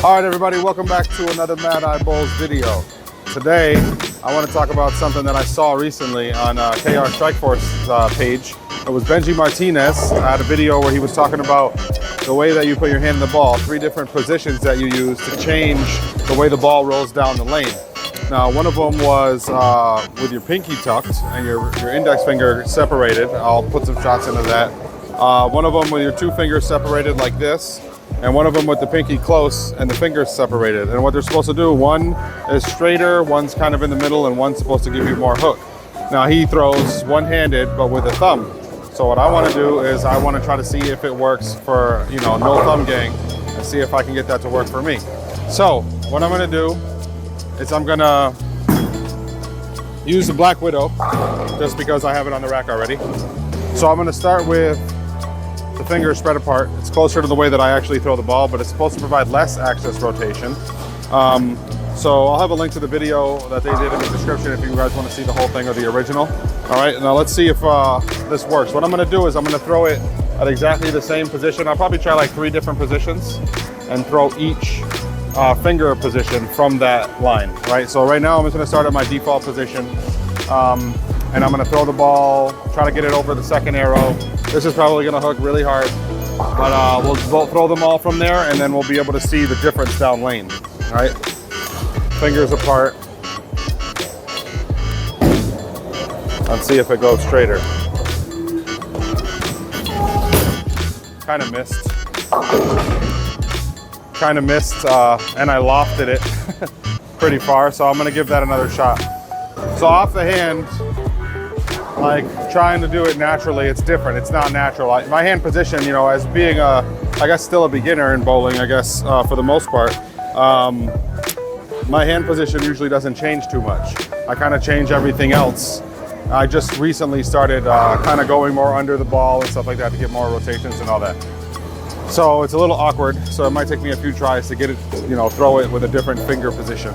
All right, everybody, welcome back to another Mad Eye Bowls video. Today, I want to talk about something that I saw recently on KR Strikeforce page. It was Benjy Martinez. I had a video where he was talking about the way that you put your hand in the ball, 3 different positions that you use to change the way the ball rolls down the lane. Now, one of them was with your pinky tucked and your index finger separated. I'll put some shots into that. One of them with your 2 fingers separated like this, and one of them with the pinky close and the fingers separated. And what they're supposed to do, one is straighter, one's kind of in the middle, and one's supposed to give you more hook. Now he throws one-handed, but with a thumb. So what I want to do is I want to try to see if it works for, no thumb gang, and see if I can get that to work for me. So what I'm going to do is I'm going to use the Black Widow, just because I have it on the rack already. So I'm going to start with the fingers spread apart. It's closer to the way that I actually throw the ball, but it's supposed to provide less axis rotation. So I'll have a link to the video that they did in the description if you guys want to see the whole thing or the original. All right, now let's see if this works. What I'm going to do is I'm going to throw it at exactly the same position. I'll probably try like 3 different positions and throw each finger position from that line, right? So right now I'm just going to start at my default position, and I'm going to throw the ball, try to get it over the second arrow. This is probably going to hook really hard, but we'll throw them all from there, and then we'll be able to see the difference down lane. All right, fingers apart. Let's see if it goes straighter. Kind of missed. And I lofted it pretty far, so I'm going to give that another shot. So off the hand, like trying to do it naturally, it's different. It's not natural. My hand position, as being I guess still a beginner in bowling, I guess for the most part, my hand position usually doesn't change too much. I kind of change everything else. I just recently started kind of going more under the ball and stuff like that to get more rotations and all that. So it's a little awkward. So it might take me a few tries to get it, throw it with a different finger position.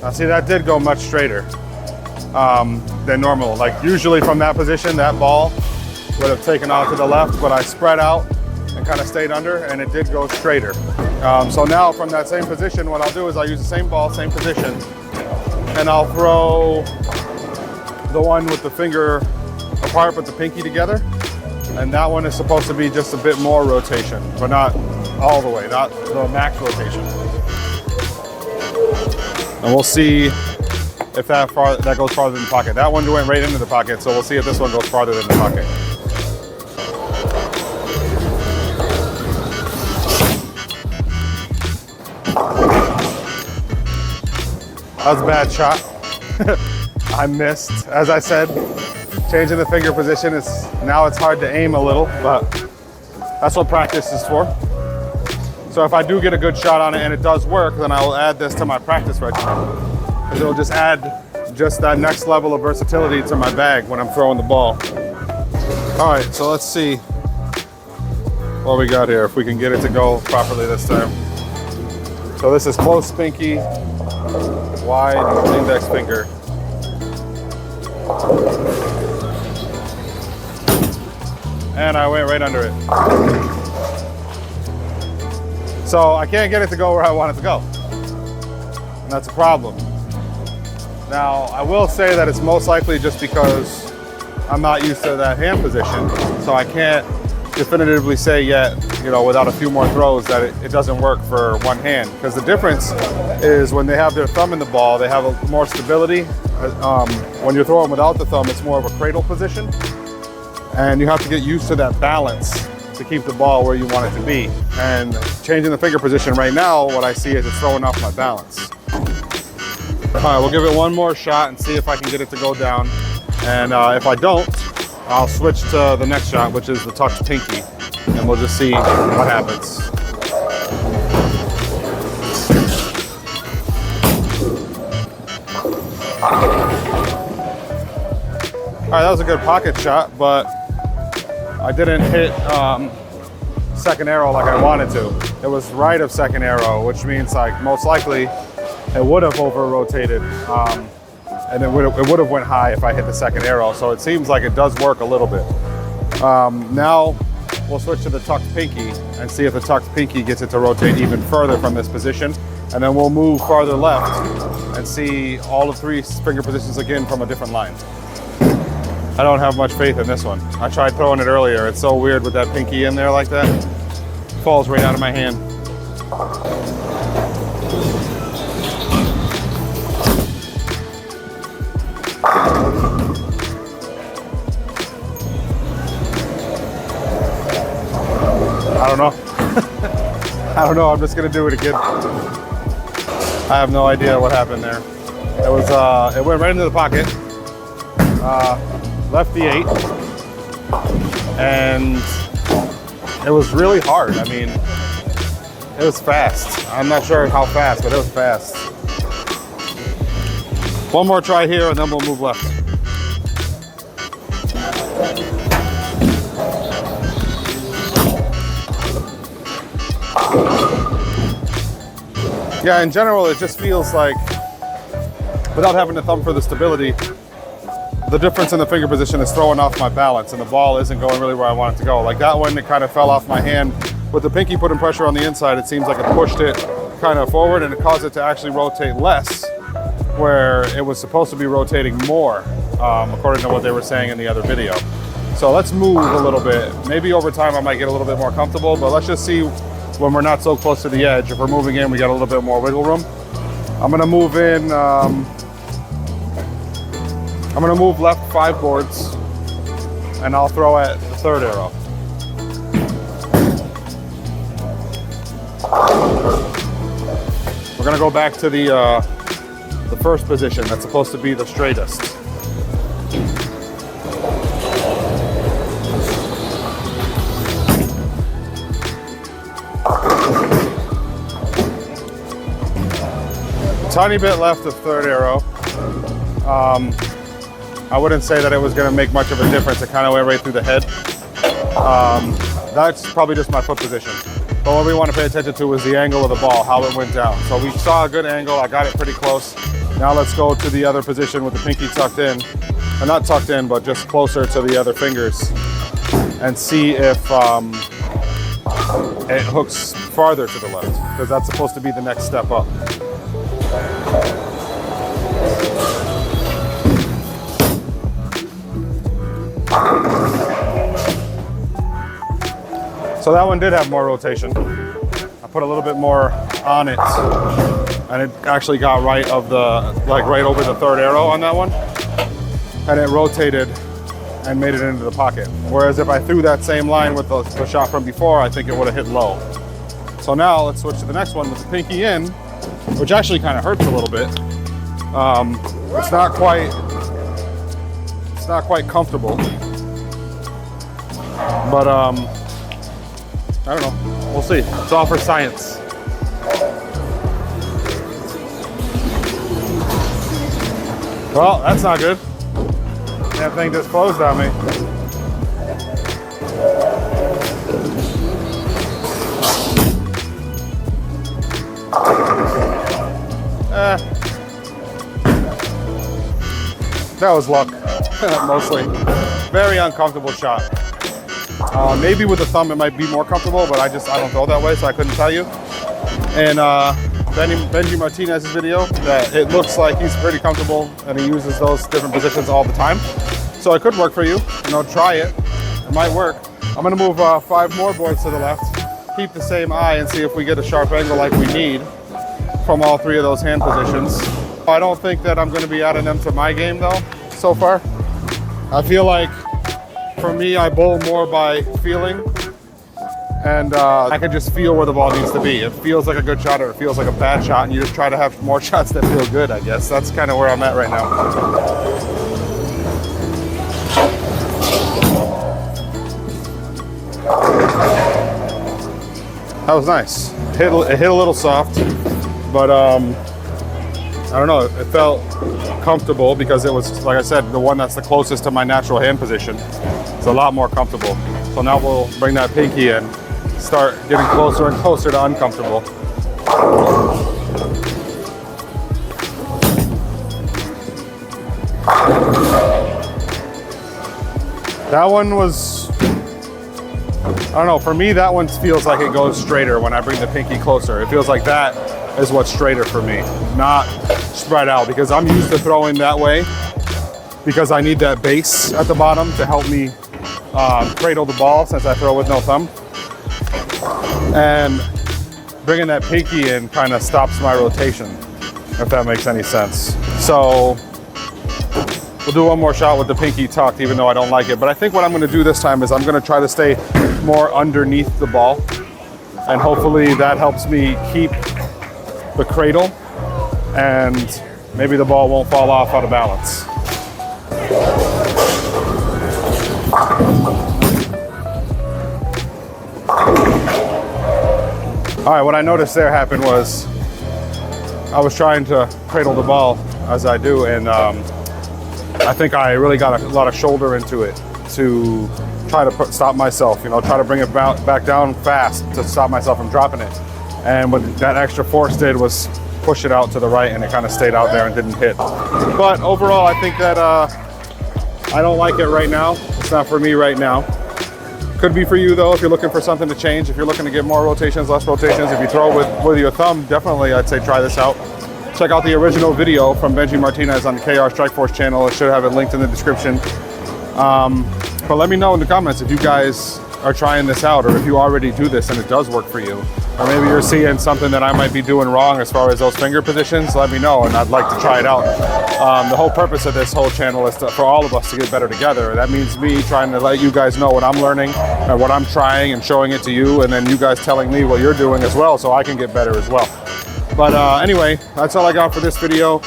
Now see, that did go much straighter than normal. Like usually from that position, that ball would have taken off to the left, but I spread out and kind of stayed under, and it did go straighter. So now from that same position, what I'll do is I'll use the same ball, same position, and I'll throw the one with the finger apart but the pinky together. And that one is supposed to be just a bit more rotation, but not all the way, not the max rotation. And we'll see if that goes farther than the pocket. That one went right into the pocket, so we'll see if this one goes farther than the pocket. That was a bad shot. I missed. As I said, changing the finger position now it's hard to aim a little, but that's what practice is for. So if I do get a good shot on it and it does work, then I will add this to my practice regimen, because it'll just add that next level of versatility to my bag when I'm throwing the ball. All right, so let's see what we got here, if we can get it to go properly this time. So this is close pinky, wide index finger. And I went right under it. So I can't get it to go where I want it to go. And that's a problem. Now, I will say that it's most likely just because I'm not used to that hand position. So I can't definitively say yet, without a few more throws, that it doesn't work for one hand. Because the difference is when they have their thumb in the ball, they have more stability. When you're throwing without the thumb, it's more of a cradle position. And you have to get used to that balance to keep the ball where you want it to be. And changing the finger position right now, what I see is it's throwing off my balance. All right, we'll give it one more shot and see if I can get it to go down. And if I don't, I'll switch to the next shot, which is the tucked pinky, and we'll just see what happens. All right, that was a good pocket shot, but I didn't hit second arrow like I wanted to. It was right of second arrow, which means like most likely it would have over rotated. and it would have went high if I hit the second arrow. So it seems like it does work a little bit. Now we'll switch to the tucked pinky and see if the tucked pinky gets it to rotate even further from this position. And then we'll move farther left and see all of 3 finger positions again from a different line. I don't have much faith in this one. I tried throwing it earlier. It's so weird with that pinky in there like that. It falls right out of my hand. I don't know. I don't know. I'm just gonna do it again. I have no idea what happened there. It was it went right into the pocket. Left the 8, and it was really hard. I mean, it was fast. I'm not sure how fast, but it was fast. One more try here, and then we'll move left. Yeah, in general, it just feels like, without having to thumb for the stability, the difference in the finger position is throwing off my balance, and the ball isn't going really where I want it to go. Like that one, it kind of fell off my hand. With the pinky putting pressure on the inside, it seems like it pushed it kind of forward, and it caused it to actually rotate less, where it was supposed to be rotating more, according to what they were saying in the other video. So let's move a little bit. Maybe over time I might get a little bit more comfortable, but let's just see when we're not so close to the edge. If we're moving in, we got a little bit more wiggle room. I'm gonna move in, I'm gonna move left 5 boards, and I'll throw at the 3rd arrow. We're gonna go back to the first position. That's supposed to be the straightest. Tiny bit left of 3rd arrow. I wouldn't say that it was going to make much of a difference. It kind of went right through the head. That's probably just my foot position. But what we want to pay attention to is the angle of the ball, how it went down. So we saw a good angle. I got it pretty close. Now let's go to the other position with the pinky tucked in. Or not tucked in, but just closer to the other fingers, and see if it hooks farther to the left, because that's supposed to be the next step up. So that one did have more rotation. I put a little bit more on it, and it actually got right of the, like right over the 3rd arrow on that one, and it rotated and made it into the pocket. Whereas if I threw that same line with the shot from before, I think it would have hit low. So now let's switch to the next one with the pinky in, which actually kind of hurts a little bit. It's not quite comfortable, but I don't know. We'll see. It's all for science. Well, that's not good. That thing just closed on me. That was luck, mostly. Very uncomfortable shot. Maybe with the thumb it might be more comfortable, but I don't throw that way, so I couldn't tell you. And Benjy Martinez's video, that it looks like he's pretty comfortable and he uses those different positions all the time. So it could work for you. You know, try it. It might work. I'm gonna move 5 more boards to the left, keep the same eye, and see if we get a sharp angle like we need from all 3 of those hand positions. I don't think that I'm gonna be adding them to my game though, so far. I feel like, for me, I bowl more by feeling, and I can just feel where the ball needs to be. It feels like a good shot or it feels like a bad shot, and you just try to have more shots that feel good, I guess. That's kind of where I'm at right now. That was nice. It hit a little soft, but I don't know, it felt comfortable because it was, like I said, the one that's the closest to my natural hand position. It's a lot more comfortable. So now we'll bring that pinky in, start getting closer and closer to uncomfortable. That one was, I don't know, for me that one feels like it goes straighter when I bring the pinky closer. It feels like that is what's straighter for me, not spread out, because I'm used to throwing that way because I need that base at the bottom to help me cradle the ball since I throw with no thumb. And bringing that pinky in kind of stops my rotation, if that makes any sense. So we'll do one more shot with the pinky tucked, even though I don't like it. But I think what I'm gonna do this time is I'm gonna try to stay more underneath the ball. And hopefully that helps me keep the cradle and maybe the ball won't fall off out of balance. All right, what I noticed there happened was I was trying to cradle the ball as I do, and I think I really got a lot of shoulder into it to try to stop myself, you know, try to bring it back down fast to stop myself from dropping it. And what that extra force did was push it out to the right, and it kind of stayed out there and didn't hit. But overall, I think that I don't like it right now. It's not for me right now. Could be for you though, if you're looking for something to change, if you're looking to get more rotations, less rotations. If you throw with your thumb, definitely I'd say try this out. Check out the original video from Benjy Martinez on the KR Strikeforce channel. It should have it linked in the description. But let me know in the comments if you guys are trying this out, or if you already do this and it does work for you. Or maybe you're seeing something that I might be doing wrong as far as those finger positions. Let me know, and I'd like to try it out. The whole purpose of this whole channel is for all of us to get better together. That means me trying to let you guys know what I'm learning and what I'm trying and showing it to you, and then you guys telling me what you're doing as well, so I can get better as well. But anyway, that's all I got for this video.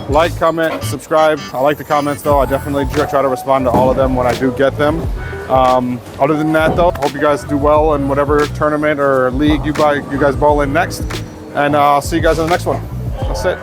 Like, comment, subscribe. I like the comments though. I definitely try to respond to all of them when I do get them. Other than that though, hope you guys do well in whatever tournament or league you guys bowl in next. And I'll see you guys in the next one. That's it.